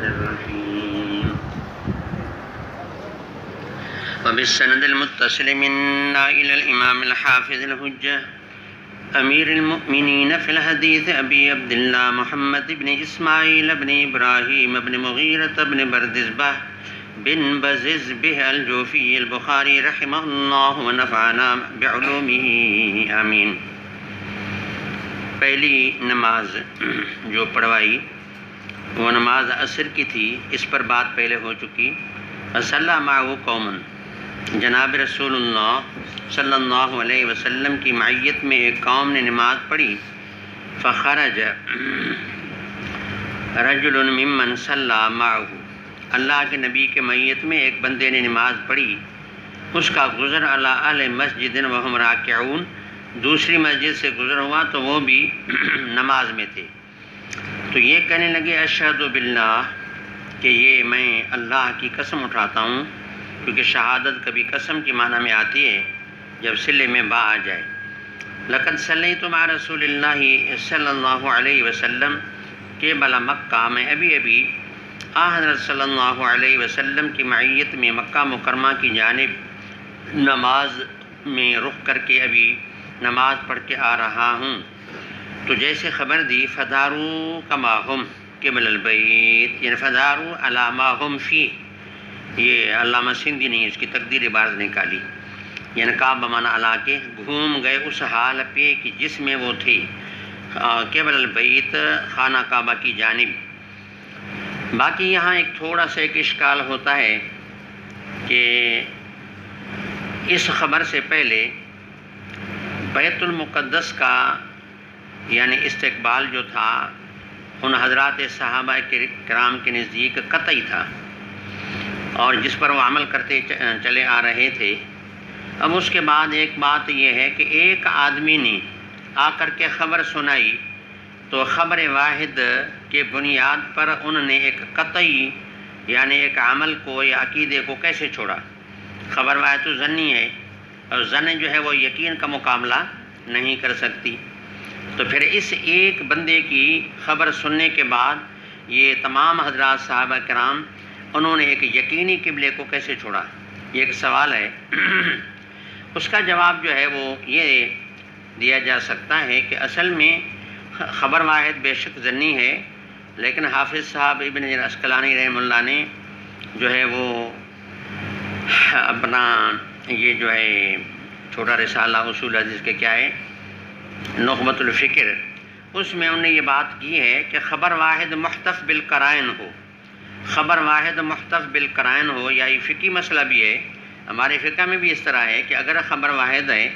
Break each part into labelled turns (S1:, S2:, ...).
S1: الرحيم وبالسند المتصل منا إلى الإمام الحافظ الحجة أمير المؤمنين في الحديث أبي عبد الله محمد بن إسماعيل بن إبراهيم بن مغيرة بن بردزبة بن بززبه الجوفي البخاري رحمه الله ونفعنا بعلومه آمین۔ پہلی نماز جو پڑھوائی وہ نماز عصر کی تھی، اس پر بات پہلے ہو چکی۔ صلی معه قوم، جناب رسول اللہ صلی اللہ علیہ وسلم کی معیت میں ایک قوم نے نماز پڑھی۔ فخرج رجل ممن صلی معه، اللہ کے نبی کے معیت میں ایک بندے نے نماز پڑھی، اس کا گزر علی اہل مسجد وہم راکعون، دوسری مسجد سے گزر ہوا تو وہ بھی نماز میں تھے، تو یہ کہنے لگے اشہد باللہ کہ یہ میں اللہ کی قسم اٹھاتا ہوں، کیونکہ شہادت کبھی قسم کی معنی میں آتی ہے جب صلے میں با آ جائے۔ لقد صلیت مع رسول اللہ صلی اللہ علیہ وسلم کہ بلا مکہ، میں ابھی حضرت صلی اللہ علیہ وسلم کی معیت میں مکہ مکرمہ کی جانب نماز میں رخ کر کے ابھی نماز پڑھ کے آ رہا ہوں، تو جیسے خبر دی فدارو کما ہم قبل البیت، یعنی فدارو علی ما ہم فی، یہ علامہ سندھی نے اس کی تقدیر عبارت نکالی، یعنی کعبہ بمانا علا کے گھوم گئے اس حال پہ کہ جس میں وہ تھے، قبل البیت خانہ کعبہ کی جانب۔ باقی یہاں ایک تھوڑا سا ایک اشکال ہوتا ہے کہ اس خبر سے پہلے بیت المقدس کا یعنی استقبال جو تھا ان حضرات صحابہ کرام کے نزدیک قطعی تھا، اور جس پر وہ عمل کرتے چلے آ رہے تھے۔ اب اس کے بعد ایک بات یہ ہے کہ ایک آدمی نے آ کر کے خبر سنائی، تو خبر واحد کے بنیاد پر انہوں نے ایک قطعی یعنی ایک عمل کو یا عقیدے کو کیسے چھوڑا؟ خبر واحد تو ظنی ہے، اور ظن جو ہے وہ یقین کا مقابلہ نہیں کر سکتی، تو پھر اس ایک بندے کی خبر سننے کے بعد یہ تمام حضرات صحابہ کرام انہوں نے ایک یقینی قبلے کو کیسے چھوڑا؟ یہ ایک سوال ہے۔ اس کا جواب جو ہے وہ یہ دیا جا سکتا ہے کہ اصل میں خبر واحد بے شک ظنی ہے، لیکن حافظ صاحب ابن حجر عسقلانی رحمہ اللہ نے جو ہے وہ اپنا یہ جو ہے چھوٹا رسالہ اصول حدیث کے کیا ہے نخبۃ الفکر، اس میں انہوں نے یہ بات کی ہے کہ خبر واحد محتف بالقرائن ہو، خبر واحد محتف بالقرائن ہو، یا یہ فقہی مسئلہ بھی ہے، ہمارے فقہ میں بھی اس طرح ہے کہ اگر خبر واحد ہے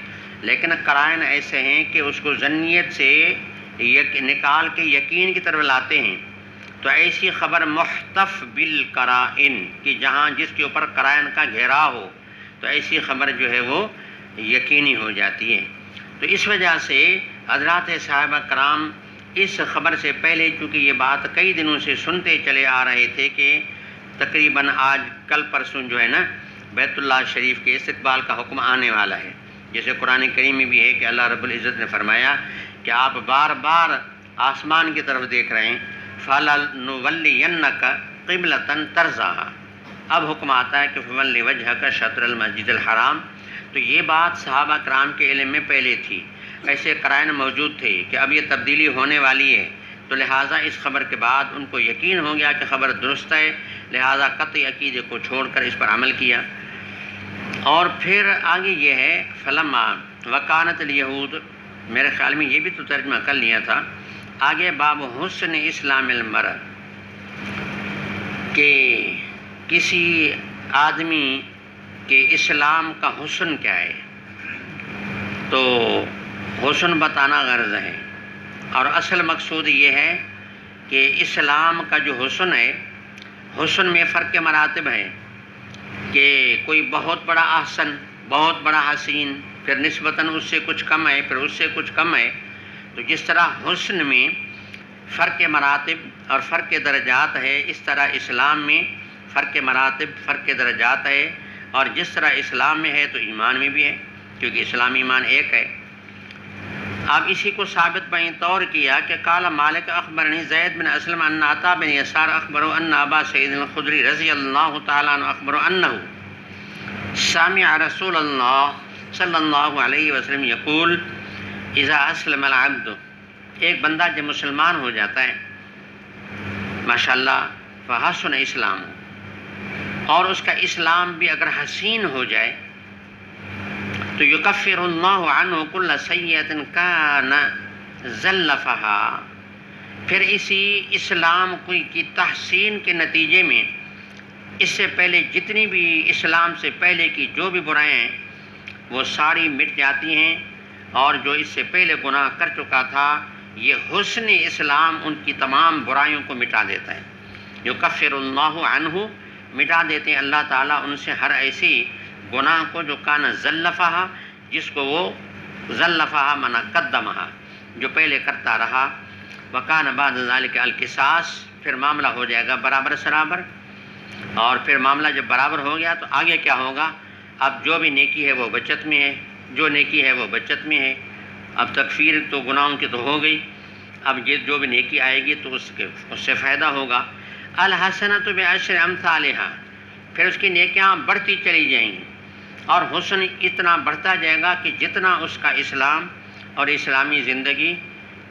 S1: لیکن قرائن ایسے ہیں کہ اس کو ظنیت سے نکال کے یقین کی طرف لاتے ہیں، تو ایسی خبر محتف بالقرائن کہ جہاں جس کے اوپر قرائن کا گھیراؤ ہو، تو ایسی خبر جو ہے وہ یقینی ہو جاتی ہے۔ تو اس وجہ سے حضرات صحابہ کرام اس خبر سے پہلے چونکہ یہ بات کئی دنوں سے سنتے چلے آ رہے تھے کہ تقریباً آج کل پرسوں جو ہے نا بیت اللہ شریف کے استقبال کا حکم آنے والا ہے، جیسے قرآن کریم میں بھی ہے کہ اللہ رب العزت نے فرمایا کہ آپ بار بار آسمان کی طرف دیکھ رہے ہیں، فَلَنُوَلِّيَنَّكَ قِبْلَةً تَرْضَاهَا، اب حکم آتا ہے کہ فَوَلِّ وَجْهَكَ شَطْرَ الْمَسْجِدِ الْحَرَامِ، تو یہ بات صحابہ کرام کے علم میں پہلے تھی، ایسے قرائن موجود تھے کہ اب یہ تبدیلی ہونے والی ہے، تو لہٰذا اس خبر کے بعد ان کو یقین ہو گیا کہ خبر درست ہے، لہٰذا قطعی عقیدے کو چھوڑ کر اس پر عمل کیا۔ اور پھر آگے یہ ہے فلما وکانت الیہود، میرے خیال میں یہ بھی تو ترجمہ کر لیا تھا، آگے باب حسن اسلام المرء، کہ کسی آدمی کہ اسلام کا حسن کیا ہے، تو حسن بتانا غرض ہے، اور اصل مقصود یہ ہے کہ اسلام کا جو حسن ہے، حسن میں فرق مراتب ہے کہ کوئی بہت بڑا احسن، بہت بڑا حسین، پھر نسبتاً اس سے کچھ کم ہے، پھر اس سے کچھ کم ہے، تو جس طرح حسن میں فرق مراتب اور فرق درجات ہے، اس طرح اسلام میں فرق مراتب فرق درجات ہے، اور جس طرح اسلام میں ہے تو ایمان میں بھی ہے، کیونکہ اسلام ایمان ایک ہے۔ اب اسی کو ثابت بین طور کیا کہ قال مالک اخبرنی زید بن اسلم ان عطا بن یسار اخبرو ان ابا سعید الخدری رضی اللہ تعالیٰ عنہ اخبرو انہ سامع رسول اللہ صلی اللہ علیہ وسلم یقول اذا اسلم العبد، ایک بندہ جب مسلمان ہو جاتا ہے ماشاءاللہ فحسن اسلام، اور اس کا اسلام بھی اگر حسین ہو جائے تو یکفر اللہ عنہ کل سیئۃ کان زلفہا، پھر اسی اسلام کی تحسین کے نتیجے میں اس سے پہلے جتنی بھی اسلام سے پہلے کی جو بھی برائیں ہیں وہ ساری مٹ جاتی ہیں، اور جو اس سے پہلے گناہ کر چکا تھا یہ حسن اسلام ان کی تمام برائیوں کو مٹا دیتا ہے۔ یکفر اللہ عنہ، مٹا دیتے ہیں اللہ تعالیٰ ان سے ہر ایسی گناہ کو جو کان زلفہا، جس کو وہ زلفہا منا قدمہا، جو پہلے کرتا رہا، وکان بعد ذالک القصاص، پھر معاملہ ہو جائے گا برابر سرابر، اور پھر معاملہ جب برابر ہو گیا تو آگے کیا ہوگا؟ اب جو بھی نیکی ہے وہ بچت میں ہے، جو نیکی ہے وہ بچت میں ہے۔ اب تکفیر تو گناہوں کی تو ہو گئی، اب یہ جو بھی نیکی آئے گی تو اس سے فائدہ ہوگا۔ الحسنۃ بعشر امثالہا، پھر اس کی نیکیاں بڑھتی چلی جائیں گی، اور حسن اتنا بڑھتا جائے گا کہ جتنا اس کا اسلام اور اسلامی زندگی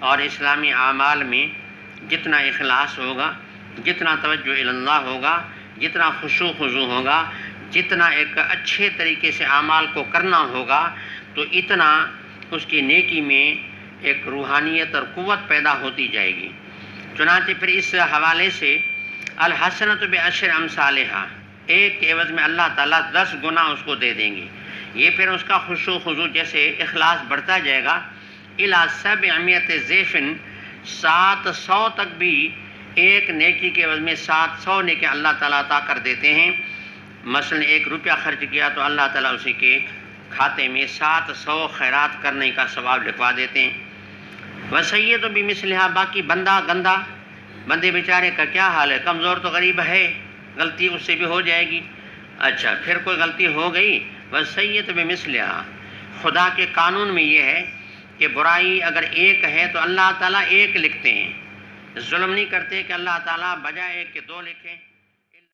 S1: اور اسلامی اعمال میں جتنا اخلاص ہوگا، جتنا توجہ اللہ ہوگا، جتنا خشوع خضوع ہوگا، جتنا ایک اچھے طریقے سے اعمال کو کرنا ہوگا، تو اتنا اس کی نیکی میں ایک روحانیت اور قوت پیدا ہوتی جائے گی۔ چنانچہ پھر اس حوالے سے الحسنۃ بعشر امثالہا، ایک کے عوض میں اللہ تعالیٰ 10 گنا اس کو دے دیں گے۔ یہ پھر اس کا خشوع خضوع جیسے اخلاص بڑھتا جائے گا، الی 700 ضعف، 700 تک بھی ایک نیکی کے عوض میں 700 نیکی اللہ تعالیٰ عطا کر دیتے ہیں۔ مثلا 1 روپیہ خرچ کیا تو اللہ تعالیٰ اسی کے کھاتے میں 700 خیرات کرنے کا ثواب لکھوا دیتے ہیں۔ وسید بمثلہا، باقی بندہ گندہ، بندے بیچارے کا کیا حال ہے؟ کمزور تو غریب ہے، غلطی اس سے بھی ہو جائے گی۔ اچھا پھر کوئی غلطی ہو گئی، وسید بمثلہا، خدا کے قانون میں یہ ہے کہ برائی اگر ایک ہے تو اللہ تعالیٰ 1 لکھتے ہیں، ظلم نہیں کرتے کہ اللہ تعالیٰ بجائے 1 کے 2 لکھیں۔